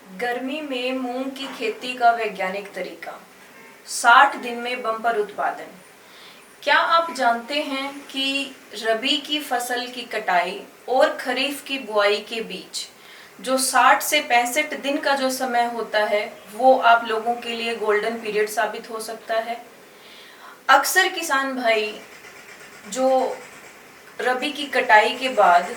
गर्मी में मूंग की खेती का वैज्ञानिक तरीका। 60 दिन में बम्पर उत्पादन। क्या आप जानते हैं कि रबी की फसल की कटाई और खरीफ की बुआई के बीच जो 60 से 65 दिन का जो समय होता है वो आप लोगों के लिए गोल्डन पीरियड साबित हो सकता है। अक्सर किसान भाई जो रबी की कटाई के बाद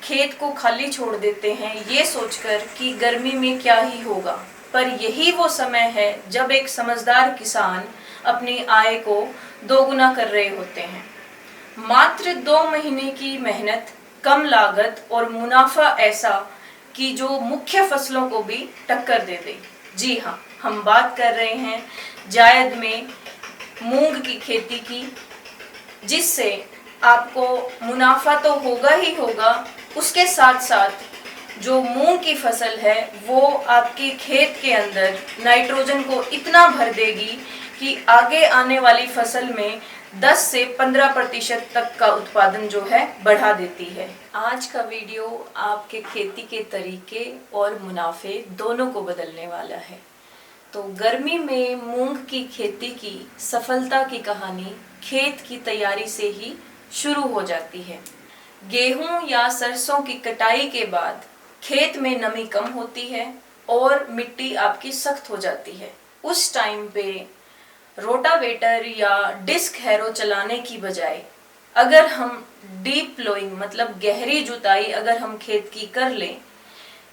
खेत को खाली छोड़ देते हैं ये सोचकर कि गर्मी में क्या ही होगा, पर यही वो समय है जब एक समझदार किसान अपनी आय को दोगुना कर रहे होते हैं। मात्र 2 महीने की मेहनत, कम लागत और मुनाफा ऐसा कि जो मुख्य फसलों को भी टक्कर दे दे। जी हाँ, हम बात कर रहे हैं जायद में मूंग की खेती की, जिससे आपको मुनाफा तो होगा ही होगा, उसके साथ साथ जो मूंग की फसल है वो आपके खेत के अंदर नाइट्रोजन को इतना भर देगी कि आगे आने वाली फसल में 10 से 15% तक का उत्पादन जो है बढ़ा देती है। आज का वीडियो आपके खेती के तरीके और मुनाफे दोनों को बदलने वाला है। तो गर्मी में मूंग की खेती की सफलता की कहानी खेत की तैयारी से ही शुरू हो जाती है। गेहूं या सरसों की कटाई के बाद खेत में नमी कम होती है और मिट्टी आपकी सख्त हो जाती है। उस टाइम पे रोटावेटर या डिस्क हैरो चलाने की बजाय अगर हम डीप प्लोइंग मतलब गहरी जुताई अगर हम खेत की कर लें,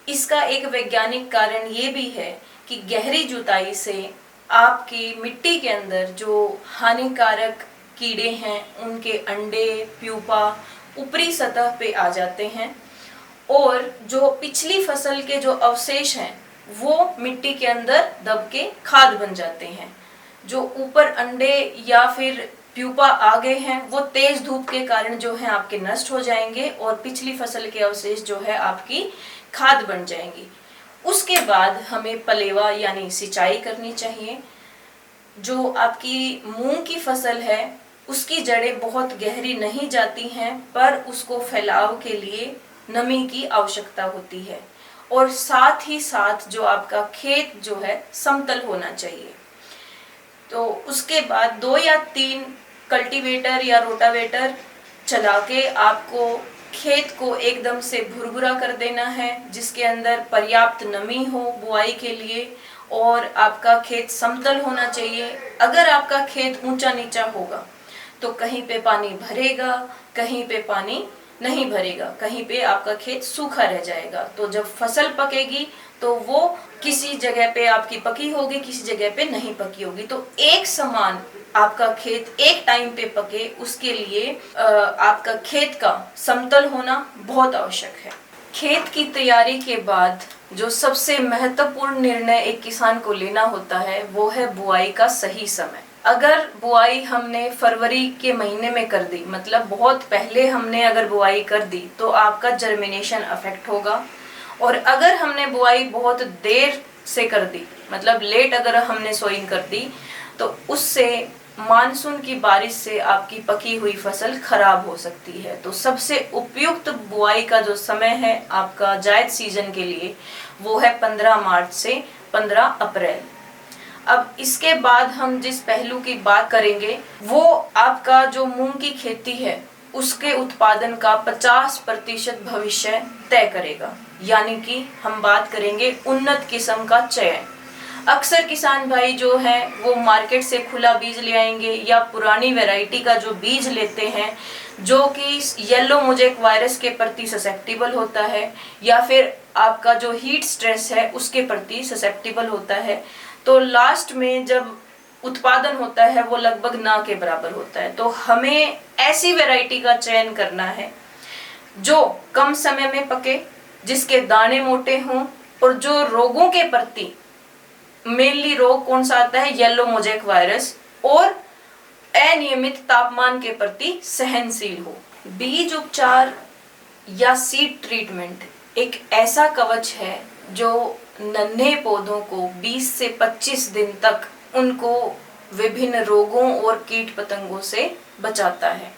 इसका एक वैज्ञानिक कारण ये भी है कि गहरी जुताई से आपकी मिट्टी के अंदर जो हानिकारक कीड़े हैं उनके अंडे, प्यूपा ऊपरी सतह पे आ जाते हैं और जो पिछली फसल के जो अवशेष हैं वो मिट्टी के अंदर दब के खाद बन जाते हैं। जो ऊपर अंडे या फिर प्यूपा आ गए हैं वो तेज धूप के कारण जो है आपके नष्ट हो जाएंगे और पिछली फसल के अवशेष जो है आपकी खाद बन जाएंगी। उसके बाद हमें पलेवा यानी सिंचाई करनी चाहिए। जो आपकी मूंग की फसल है उसकी जड़ें बहुत गहरी नहीं जाती हैं, पर उसको फैलाव के लिए नमी की आवश्यकता होती है और साथ ही साथ जो आपका खेत जो है समतल होना चाहिए। तो उसके बाद 2 या 3 कल्टीवेटर या रोटावेटर चला के आपको खेत को एकदम से भुरभुरा कर देना है, जिसके अंदर पर्याप्त नमी हो बुआई के लिए और आपका खेत समतल होना चाहिए। अगर आपका खेत ऊंचा नीचा होगा तो कहीं पे पानी भरेगा, कहीं पे पानी नहीं भरेगा, कहीं पे आपका खेत सूखा रह जाएगा। तो जब फसल पकेगी तो वो किसी जगह पे आपकी पकी होगी, किसी जगह पे नहीं पकी होगी। तो एक समान आपका खेत एक टाइम पे पके, उसके लिए आपका खेत का समतल होना बहुत आवश्यक है। खेत की तैयारी के बाद जो सबसे महत्वपूर्ण निर्णय एक किसान को लेना होता है वो है बुआई का सही समय। अगर बुआई हमने फरवरी के महीने में कर दी, मतलब बहुत पहले हमने अगर बुआई कर दी तो आपका जर्मिनेशन अफेक्ट होगा। और अगर हमने बुआई बहुत देर से कर दी, मतलब लेट अगर हमने सोइंग कर दी, तो उससे मानसून की बारिश से आपकी पकी हुई फसल खराब हो सकती है। तो सबसे उपयुक्त बुआई का जो समय है आपका जायद सीजन के लिए वो है 15 मार्च से 15 अप्रैल। अब इसके बाद हम जिस पहलू की बात करेंगे वो आपका जो मूंग की खेती है उसके उत्पादन का 50% भविष्य तय करेगा। यानी कि हम बात करेंगे उन्नत किस्म का चयन। अक्सर किसान भाई जो है वो मार्केट से खुला बीज ले आएंगे या पुरानी वैरायटी का जो बीज लेते हैं जो कि येलो मोजेक वायरस के प्रति ससेप्टिबल होता है या फिर आपका जो हीट स्ट्रेस है उसके प्रति ससेप्टिबल होता है। तो लास्ट में जब उत्पादन होता है वो लगभग ना के बराबर होता है। तो हमें ऐसी वैरायटी का चयन करना है जो कम समय में पके, जिसके दाने मोटे हों और जो रोगों के प्रति, मेनली रोग कौन सा आता है, येलो मोजेक वायरस, और अनियमित तापमान के प्रति सहनशील हो। बीज उपचार या सीड ट्रीटमेंट एक ऐसा कवच है जो नन्हे पौधों को 20 से 25 दिन तक उनको विभिन्न रोगों और कीट पतंगों से बचाता है।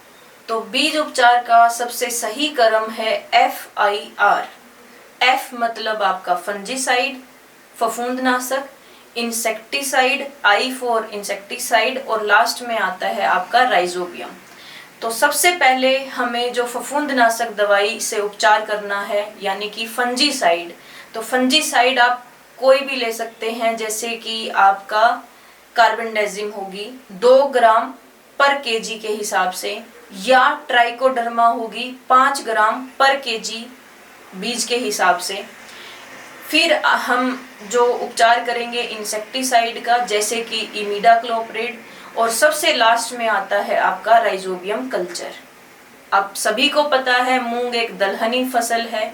तो बीज उपचार का सबसे सही क्रम है FIR। F मतलब आपका फंजीसाइड, फफूंदनाशक, इंसेक्टिसाइड, आई फॉर इंसेक्टिसाइड, और लास्ट में आता है आपका राइजोबियम। तो सबसे पहले हमें जो फफूंदनाशक दवाई से उपचार करना है यानी कि फंजीसाइड, तो फंजीसाइड आप कोई भी ले सकते हैं, जैसे कि आपका कार्बेंडाजिम होगी 2 ग्राम पर केजी के हिसाब से, या ट्राइकोडर्मा होगी 5 ग्राम पर केजी बीज के हिसाब से। फिर हम जो उपचार करेंगे इंसेक्टिसाइड का, जैसे कि इमिडाक्लोप्रिड, और सबसे लास्ट में आता है आपका राइजोबियम कल्चर। आप सभी को पता है मूंग एक दलहनी फसल है,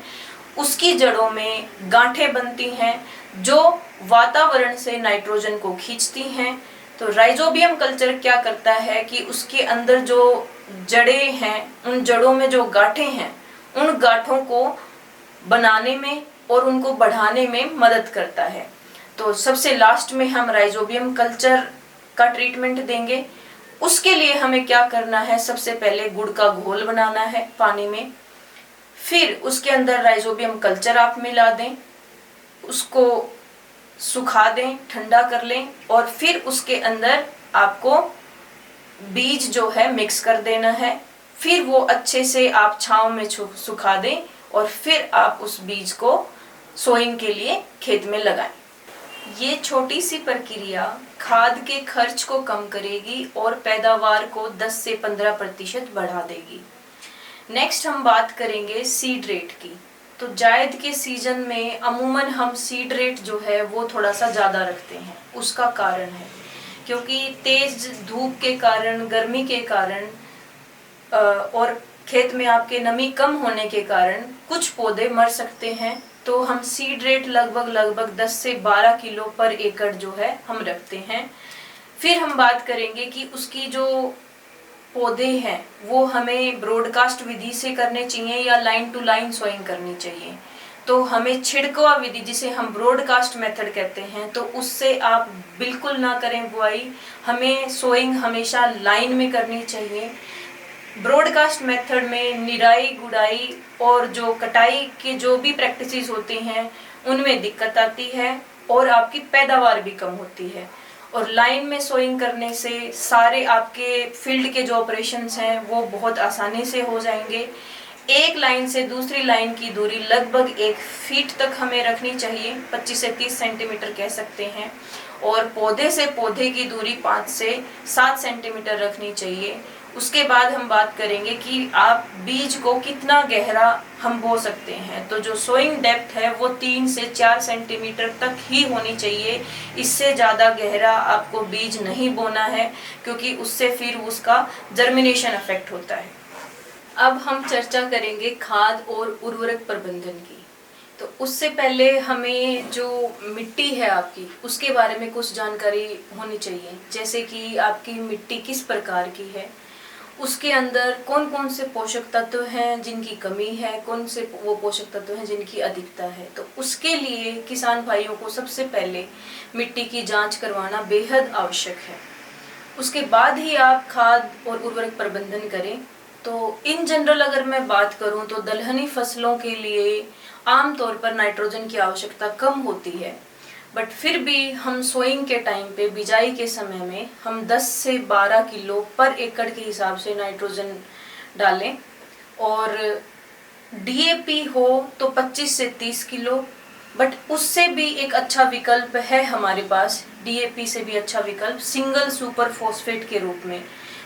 उसकी जड़ों में गांठें बनती हैं जो वातावरण से नाइट्रोजन को खींचती हैं। तो राइजोबियम कल्चर क्या करता है कि उसके अंदर जो जड़ें हैं, उन जड़ों में जो गांठें हैं, उन गांठों को बनाने में और उनको बढ़ाने में मदद करता है। तो सबसे लास्ट में हम राइजोबियम कल्चर का ट्रीटमेंट देंगे। उसके लिए हमें क्या करना है, सबसे पहले गुड़ का घोल बनाना है पानी में, फिर उसके अंदर राइजोबियम कल्चर आप मिला दें, उसको सुखा दें, ठंडा कर लें, और फिर उसके अंदर आपको बीज जो है मिक्स कर देना है। फिर वो अच्छे से आप छांव में सुखा दें और फिर आप उस बीज को सोइंग के लिए खेत में लगाएं। ये छोटी सी प्रक्रिया खाद के खर्च को कम करेगी और पैदावार को 10 से 15% बढ़ा देगी। नेक्स्ट हम बात करेंगे सीड रेट की। तो जायद के सीजन में अमूमन हम सीड रेट जो है वो थोड़ा सा ज़्यादा रखते हैं। उसका कारण है क्योंकि तेज धूप के कारण, गर्मी के कारण और खेत में आपके नमी कम होने के कारण कुछ पौधे मर सकते हैं। तो हम सीड रेट लगभग 10 से 12 किलो पर एकड़ जो है हम रखते हैं। फिर हम बात करेंगे कि उसकी जो पौधे हैं वो हमें ब्रॉडकास्ट विधि से करने चाहिए या लाइन टू लाइन सोइंग करनी चाहिए। तो हमें छिड़कवा विधि, जिसे हम ब्रॉडकास्ट मेथड कहते हैं, तो उससे आप बिल्कुल ना करें बुआई। हमें सोइंग हमेशा लाइन में करनी चाहिए। ब्रॉडकास्ट मेथड में निराई गुड़ाई और जो कटाई के जो भी प्रैक्टिसेस होती हैं उनमें दिक्कत आती है और आपकी पैदावार भी कम होती है। और लाइन में सोइंग करने से सारे आपके फील्ड के जो ऑपरेशंस हैं वो बहुत आसानी से हो जाएंगे। एक लाइन से दूसरी लाइन की दूरी लगभग 1 फीट तक हमें रखनी चाहिए, 25 से 30 सेंटीमीटर कह सकते हैं। और पौधे से पौधे की दूरी 5 से 7 सेंटीमीटर रखनी चाहिए। उसके बाद हम बात करेंगे कि आप बीज को कितना गहरा हम बो सकते हैं। तो जो सोइंग डेप्थ है वो 3 से 4 सेंटीमीटर तक ही होनी चाहिए। इससे ज़्यादा गहरा आपको बीज नहीं बोना है क्योंकि उससे फिर उसका जर्मिनेशन इफेक्ट होता है। अब हम चर्चा करेंगे खाद और उर्वरक प्रबंधन की। तो उससे पहले हमें जो मिट्टी है आपकी, उसके बारे में कुछ जानकारी होनी चाहिए, जैसे कि आपकी मिट्टी किस प्रकार की है, उसके अंदर कौन कौन से पोषक तत्व हैं जिनकी कमी है, कौन से वो पोषक तत्व हैं जिनकी अधिकता है। तो उसके लिए किसान भाइयों को सबसे पहले मिट्टी की जांच करवाना बेहद आवश्यक है। उसके बाद ही आप खाद और उर्वरक प्रबंधन करें। तो इन जनरल अगर मैं बात करूं तो दलहनी फसलों के लिए आमतौर पर नाइट्रोजन की आवश्यकता कम होती है, बट फिर भी हम सोइंग के टाइम पे, बिजाई के समय में हम 10 से 12 किलो पर एकड़ के हिसाब से नाइट्रोजन डालें। और डीएपी हो तो 25 से 30 किलो, बट उससे भी एक अच्छा विकल्प है हमारे पास, डीएपी से भी अच्छा विकल्प सिंगल सुपर फॉस्फेट के रूप में।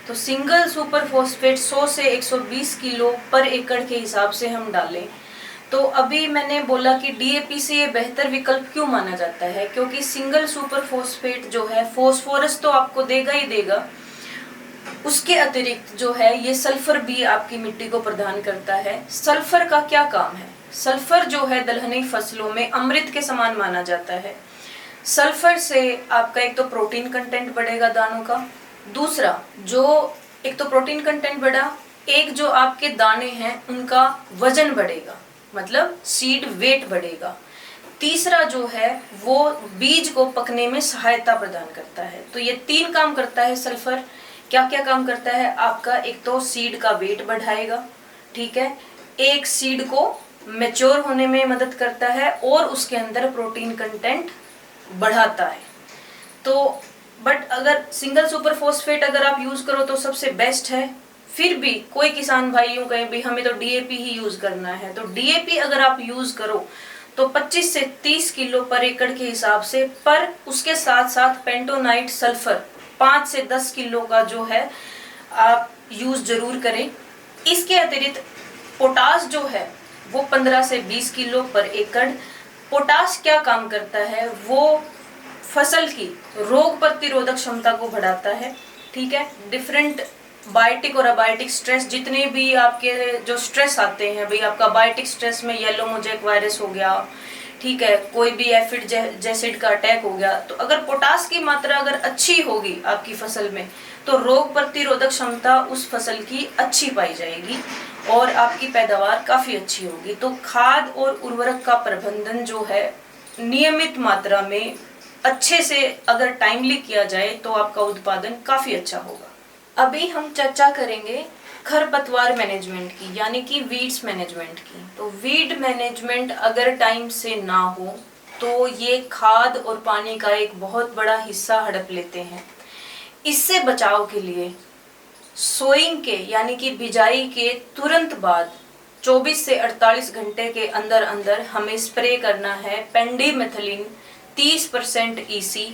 तो सिंगल सुपर फॉस्फेट 100 से 120 किलो पर एकड़ के हिसाब से हम डालें। तो अभी मैंने बोला कि डीएपी से ये बेहतर विकल्प क्यों माना जाता है, क्योंकि सिंगल सुपर फॉस्फेट जो है फॉस्फोरस तो आपको देगा ही देगा, उसके अतिरिक्त जो है ये सल्फर भी आपकी मिट्टी को प्रदान करता है। सल्फर का क्या काम है? सल्फर जो है दलहनी फसलों में अमृत के समान माना जाता है। सल्फर से आपका एक तो प्रोटीन कंटेंट बढ़ेगा दानों का, दूसरा जो एक तो प्रोटीन कंटेंट बढ़ा, एक जो आपके दाने हैं उनका वजन बढ़ेगा, मतलब सीड वेट बढ़ेगा। तीसरा जो है वो बीज को पकने में सहायता प्रदान करता है। तो ये 3 काम करता है सल्फर। क्या क्या काम करता है आपका? एक तो सीड का वेट बढ़ाएगा, ठीक है, एक सीड को मैच्योर होने में मदद करता है और उसके अंदर प्रोटीन कंटेंट बढ़ाता है। तो बट अगर सिंगल सुपर फॉस्फेट अगर आप यूज करो तो सबसे बेस्ट है। फिर भी कोई किसान भाई यूं कहें भी हमें तो डीएपी ही यूज करना है, तो डीएपी अगर आप यूज करो तो 25 से 30 किलो पर एकड़ के हिसाब से, पर उसके साथ साथ पेंटोनाइट सल्फर 5 से 10 किलो का जो है आप यूज जरूर करें। इसके अतिरिक्त पोटास जो है वो 15 से 20 किलो पर एकड़। पोटास क्या काम करता है, वो फसल की रोग प्रतिरोधक क्षमता को बढ़ाता है। ठीक है, डिफरेंट बायोटिक और अबायोटिक स्ट्रेस, जितने भी आपके जो स्ट्रेस आते हैं, भाई आपका बायोटिक स्ट्रेस में येलो मोज़ेक वायरस हो गया, ठीक है, कोई भी एफिड जैसिड का अटैक हो गया, तो अगर पोटास की मात्रा अगर अच्छी होगी आपकी फसल में तो रोग प्रतिरोधक क्षमता उस फसल की अच्छी पाई जाएगी और आपकी पैदावार काफी अच्छी होगी। तो खाद और उर्वरक का प्रबंधन जो है नियमित मात्रा में अच्छे से अगर टाइमली किया जाए तो आपका उत्पादन काफी अच्छा होगा। अभी हम चर्चा करेंगे खरपतवार मैनेजमेंट की, यानी कि वीड्स मैनेजमेंट की। तो वीड मैनेजमेंट अगर टाइम से ना हो तो ये खाद और पानी का एक बहुत बड़ा हिस्सा हड़प लेते हैं। इससे बचाव के लिए सोइंग के यानी कि बिजाई के तुरंत बाद 24 से 48 घंटे के अंदर अंदर हमें स्प्रे करना है पेंडिमेथलिन 30% EC।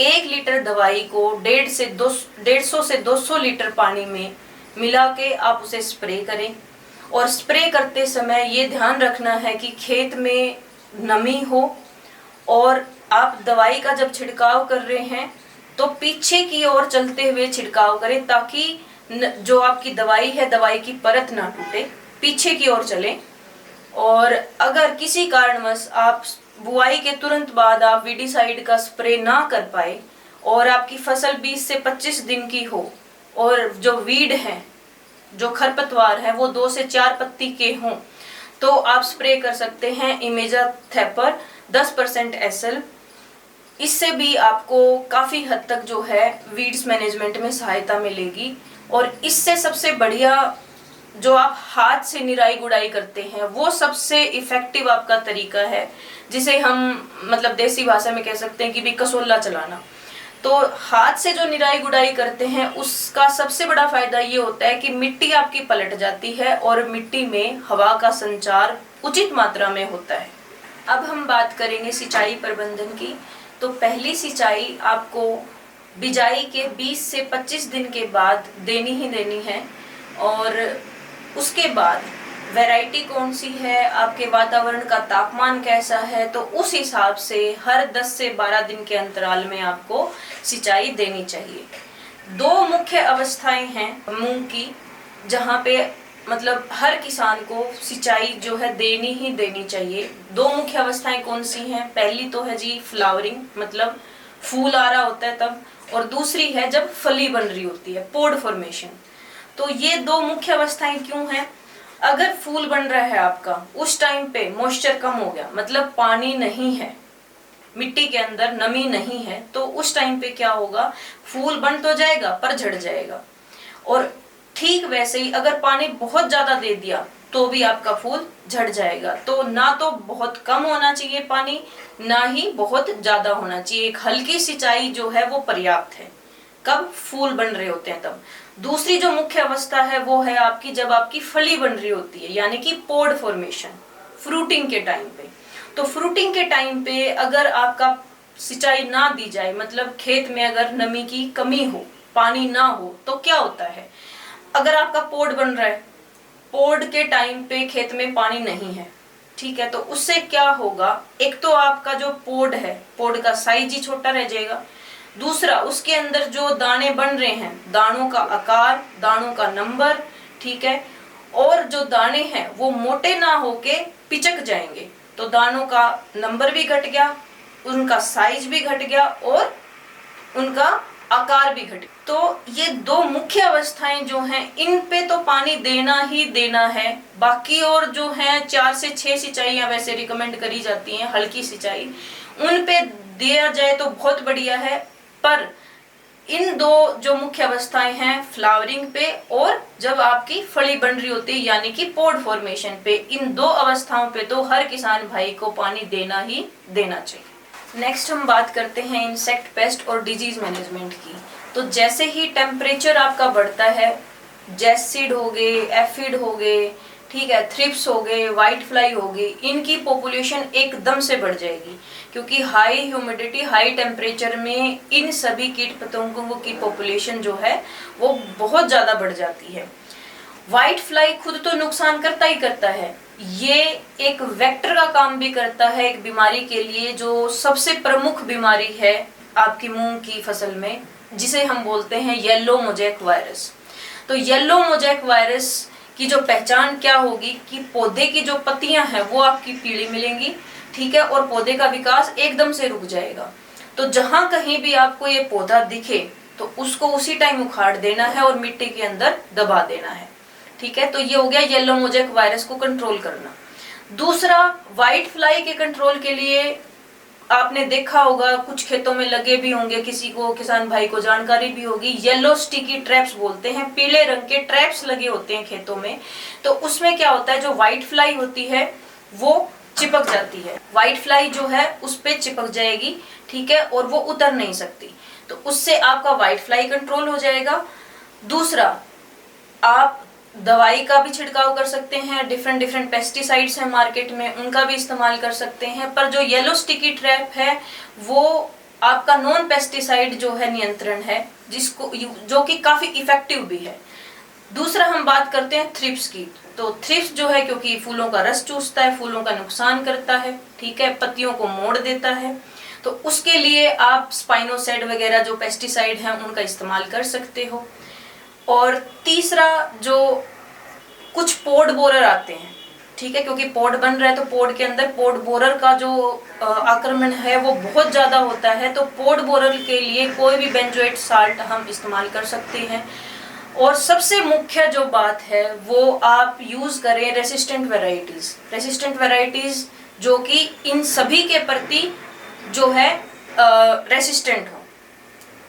1 लीटर दवाई को 150 से 200 लीटर पानी में मिला के आप उसे स्प्रे करें। और स्प्रे करते समय ये ध्यान रखना है कि खेत में नमी हो, और आप दवाई का जब छिड़काव कर रहे हैं तो पीछे की ओर चलते हुए छिड़काव करें, ताकि जो आपकी दवाई है दवाई की परत ना टूटे, पीछे की ओर चलें। और अगर किसी कारणवश आप बुआई के तुरंत बाद आप वीडीसाइड का स्प्रे ना कर पाए और आपकी फसल 20 से 25 दिन की हो और जो वीड है, जो खरपतवार है, वो 2 से 4 पत्ती के हों, तो आप स्प्रे कर सकते हैं इमेजाथेपर 10% SL। इससे भी आपको काफी हद तक जो है वीड्स मैनेजमेंट में सहायता मिलेगी। और इससे सबसे बढ़िया जो आप हाथ से निराई गुड़ाई करते हैं वो सबसे इफेक्टिव आपका तरीका है, जिसे हम मतलब देसी भाषा में कह सकते हैं कि भी कसोल्ला चलाना। तो हाथ से जो निराई गुड़ाई करते हैं उसका सबसे बड़ा फायदा ये होता है कि मिट्टी आपकी पलट जाती है और मिट्टी में हवा का संचार उचित मात्रा में होता है। अब हम बात करेंगे सिंचाई प्रबंधन की। तो पहली सिंचाई आपको बिजाई के 20 से 25 दिन के बाद देनी ही देनी है। और उसके बाद वैरायटी कौन सी है, आपके वातावरण का तापमान कैसा है, तो उस हिसाब से हर 10 से 12 दिन के अंतराल में आपको सिंचाई देनी चाहिए। 2 मुख्य अवस्थाएं हैं मूंग की, जहाँ पे मतलब हर किसान को सिंचाई जो है देनी ही देनी चाहिए। 2 मुख्य अवस्थाएं कौन सी हैं? पहली तो है जी फ्लावरिंग, मतलब फूल आ रहा होता है तब, और दूसरी है जब फली बन रही होती है, पोड फॉर्मेशन। तो ये 2 मुख्य अवस्थाएं क्यों हैं? अगर फूल बन रहा है आपका, उस टाइम पे मॉइस्चर कम हो गया, मतलब पानी नहीं है, मिट्टी के अंदर नमी नहीं है, तो उस टाइम पे क्या होगा, फूल बन तो जाएगा पर झड़ जाएगा। और ठीक वैसे ही अगर पानी बहुत ज्यादा दे दिया तो भी आपका फूल झड़ जाएगा। तो ना तो बहुत कम होना चाहिए पानी, ना ही बहुत ज्यादा होना चाहिए। एक हल्की सिंचाई जो है वो पर्याप्त है, कब फूल बन रहे होते हैं तब। दूसरी जो मुख्य अवस्था है वो है आपकी जब आपकी फली बन रही होती है, यानी कि पोड फॉर्मेशन, फ्रूटिंग के टाइम पे। तो फ्रूटिंग के टाइम पे अगर आपका सिंचाई ना दी जाए, मतलब खेत में अगर नमी की कमी हो, पानी ना हो, तो क्या होता है, अगर आपका पोड बन रहा है, पोड के टाइम पे खेत में पानी नहीं है, ठीक है, तो उससे क्या होगा, एक तो आपका जो पोड है, पोड का साइज ही छोटा रह जाएगा। दूसरा, उसके अंदर जो दाने बन रहे हैं, दानों का आकार, दानों का नंबर, ठीक है, और जो दाने हैं वो मोटे ना होके पिचक जाएंगे, तो दानों का नंबर भी घट गया, उनका साइज भी घट गया और उनका आकार भी घट। तो ये 2 मुख्य अवस्थाएं जो हैं, इन पे तो पानी देना ही देना है। बाकी और जो हैं 4 से 6 सिंचाइयां वैसे रिकमेंड करी जाती हैं, हल्की सिंचाई, उन पे दिया जाए तो बहुत बढ़िया है। पर इन 2 जो मुख्य अवस्थाएं हैं, फ्लावरिंग पे और जब आपकी फली बन रही होती है यानी कि पोड फॉर्मेशन पे, इन 2 अवस्थाओं पे तो हर किसान भाई को पानी देना ही देना चाहिए। नेक्स्ट हम बात करते हैं इंसेक्ट पेस्ट और डिजीज मैनेजमेंट की। तो जैसे ही टेम्परेचर आपका बढ़ता है, जैसिड हो गए, एफिड हो गए, ठीक है, थ्रिप्स हो गए, व्हाइट फ्लाई हो गई, इनकी पॉपुलेशन एकदम से बढ़ जाएगी, क्योंकि हाई ह्यूमिडिटी, हाई टेम्परेचर में इन सभी कीट पतंगों की पॉपुलेशन जो है वो बहुत ज्यादा बढ़ जाती है। व्हाइट फ्लाई खुद तो नुकसान करता ही करता है, ये एक वेक्टर का काम भी करता है एक बीमारी के लिए, जो सबसे प्रमुख बीमारी है आपकी मूंग की फसल में, जिसे हम बोलते हैं येलो मोजैक वायरस। तो येलो मोजैक वायरस की जो पहचान क्या होगी कि पौधे की जो पत्तियां हैं वो आपकी पीली मिलेंगी, ठीक है, और पौधे का विकास एकदम से रुक जाएगा। तो जहां कहीं भी आपको ये पौधा दिखे तो उसको उसी टाइम उखाड़ देना है और मिट्टी के अंदर दबा देना है, ठीक है। तो ये हो गया येलो मोजैक वायरस को कंट्रोल करना। दूसरा, व्हाइट फ्लाई के कंट्रोल के लिए आपने देखा होगा, कुछ खेतों में लगे भी होंगे, किसी को, किसान भाई को जानकारी भी होगी, येलो स्टिकी ट्रैप्स बोलते हैं, पीले रंग के ट्रैप्स लगे होते हैं खेतों में। तो उसमें क्या होता है, जो व्हाइट फ्लाई होती है वो चिपक जाती है, व्हाइट फ्लाई जो है उस पे चिपक जाएगी, ठीक है, और वो उतर नहीं सकती। तो उससे आपका व्हाइट फ्लाई कंट्रोल हो जाएगा। दूसरा, आप दवाई का भी छिड़काव कर सकते हैं, डिफरेंट पेस्टिसाइड्स हैं मार्केट में, उनका भी इस्तेमाल कर सकते हैं। पर जो येलो स्टिकी ट्रैप है वो आपका नॉन पेस्टिसाइड जो है नियंत्रण है, जिसको जो कि काफी इफेक्टिव भी है। दूसरा हम बात करते हैं थ्रिप्स की। तो थ्रिप्स जो है, क्योंकि फूलों का रस चूसता है, फूलों का नुकसान करता है, ठीक है, पत्तियों को मोड़ देता है, तो उसके लिए आप स्पाइनोसाइड वगैरह जो पेस्टिसाइड हैं उनका इस्तेमाल कर सकते हो। और तीसरा, जो कुछ पोड बोरर आते हैं, ठीक है, क्योंकि पोड बन रहा है तो पोड के अंदर पोड बोरर का जो आक्रमण है वो बहुत ज्यादा होता है। तो पोड बोरर के लिए कोई भी बेंजोएट साल्ट हम इस्तेमाल कर सकते हैं। और सबसे मुख्य जो बात है वो आप यूज करें रेसिस्टेंट वेराइटीज जो कि इन सभी के प्रति जो है रेसिस्टेंट हो,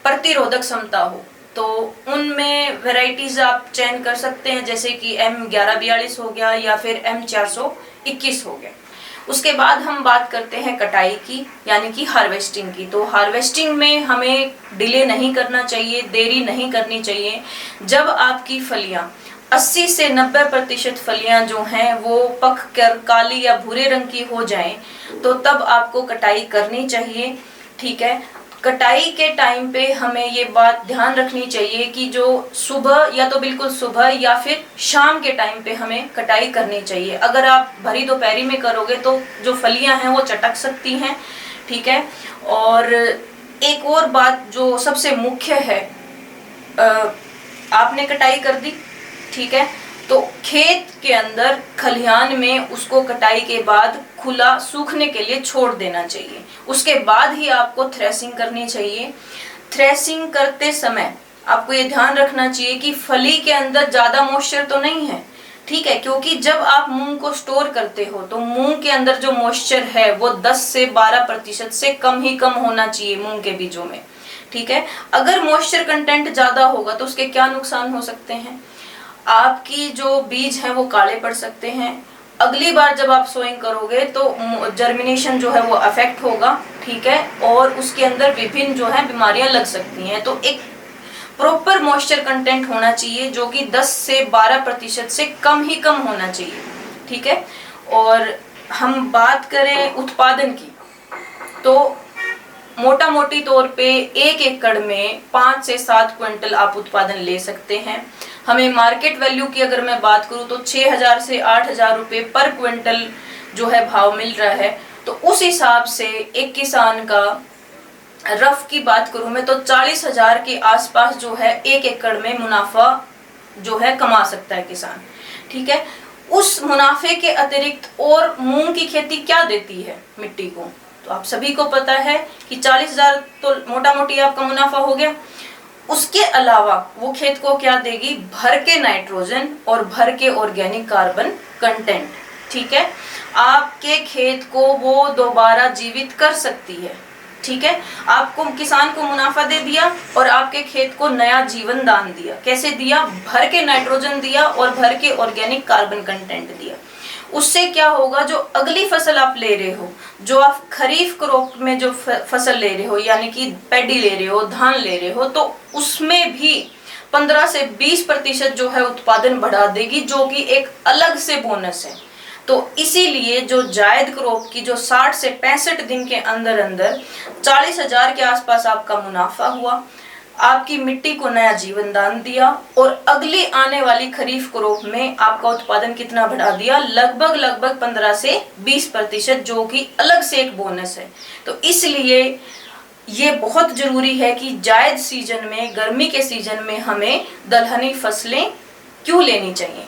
प्रतिरोधक क्षमता हो। तो उनमें वैरायटीज आप चयन कर सकते हैं, जैसे कि M1142 हो गया या फिर M421 हो गया। उसके बाद हम बात करते हैं कटाई की, यानी कि हार्वेस्टिंग की। तो हार्वेस्टिंग में हमें डिले नहीं करना चाहिए, देरी नहीं करनी चाहिए। जब आपकी फलियां 80 से 90% फलियां जो हैं वो पक कर काली या भूरे रंग की हो जाएं, तो तब आपको कटाई करनी चाहिए, ठीक है। कटाई के टाइम पे हमें ये बात ध्यान रखनी चाहिए कि जो सुबह या तो बिल्कुल सुबह या फिर शाम के टाइम पे हमें कटाई करनी चाहिए। अगर आप भरी दोपहरी में करोगे तो जो फलियां हैं वो चटक सकती हैं, ठीक है। और एक और बात जो सबसे मुख्य है, आपने कटाई कर दी, ठीक है, तो खेत के अंदर खलिहान में उसको कटाई के बाद खुला सूखने के लिए छोड़ देना चाहिए। उसके बाद ही आपको थ्रेसिंग करनी चाहिए। थ्रेसिंग करते समय आपको ये ध्यान रखना चाहिए कि फली के अंदर ज्यादा मॉइस्चर तो नहीं है, ठीक है, क्योंकि जब आप मूंग को स्टोर करते हो तो मूंग के अंदर जो मॉइस्चर है वो 10 से 12% से कम ही कम होना चाहिए मूंग के बीजों में, ठीक है। अगर मॉइस्चर कंटेंट ज्यादा होगा तो उसके क्या नुकसान हो सकते हैं, आपकी जो बीज हैं वो काले पड़ सकते हैं। अगली बार जब आप सोइंग करोगे तो जर्मिनेशन जो है वो अफेक्ट होगा, ठीक है, और उसके अंदर विभिन्न जो है बीमारियां लग सकती हैं। तो एक प्रॉपर मॉइस्चर कंटेंट होना चाहिए जो कि 10 से 12% से कम ही कम होना चाहिए, ठीक है। और हम बात करें उत्पादन की, तो मोटा मोटी तौर पे 1 एकड़ में 5 से 7 क्विंटल आप उत्पादन ले सकते हैं। हमें मार्केट वैल्यू की अगर मैं बात करूं तो 6,000 से 8,000 रुपए पर क्विंटल जो है भाव मिल रहा है। तो उस हिसाब से एक किसान का रफ की बात करूं मैं तो 40,000 के आसपास जो है 1 एकड़ में मुनाफा जो है कमा सकता है किसान, ठीक है। उस मुनाफे के अतिरिक्त और मूंग की खेती क्या देती है मिट्टी को, तो आप सभी को पता है कि 40,000 तो मोटा मोटी आपका मुनाफा हो गया। उसके अलावा वो खेत को क्या देगी, भर के नाइट्रोजन और भर के ऑर्गेनिक कार्बन कंटेंट, ठीक है। आपके खेत को वो दोबारा जीवित कर सकती है, ठीक है। आपको किसान को मुनाफा दे दिया और आपके खेत को नया जीवन दान दिया। कैसे दिया, भर के नाइट्रोजन दिया और भर के ऑर्गेनिक कार्बन कंटेंट दिया। उससे क्या होगा, जो अगली फसल आप ले रहे हो, जो आप खरीफ क्रॉप में जो फसल ले रहे हो, यानी कि पैडी ले रहे हो, धान ले रहे हो, तो उसमें भी 15 से 20% जो है उत्पादन बढ़ा देगी, जो कि एक अलग से बोनस है। तो इसीलिए जो जायद क्रॉप की जो 60 से 65 दिन के अंदर अंदर 40,000 के आसपास आपका मुनाफा हुआ, आपकी मिट्टी को नया जीवन दान दिया, और अगली आने वाली खरीफ क्रॉप में आपका उत्पादन कितना बढ़ा दिया, लगभग 15 से 20%, जो कि अलग से एक बोनस है। तो इसलिए ये बहुत जरूरी है कि जायद सीजन में, गर्मी के सीजन में हमें दलहनी फसलें क्यों लेनी चाहिए।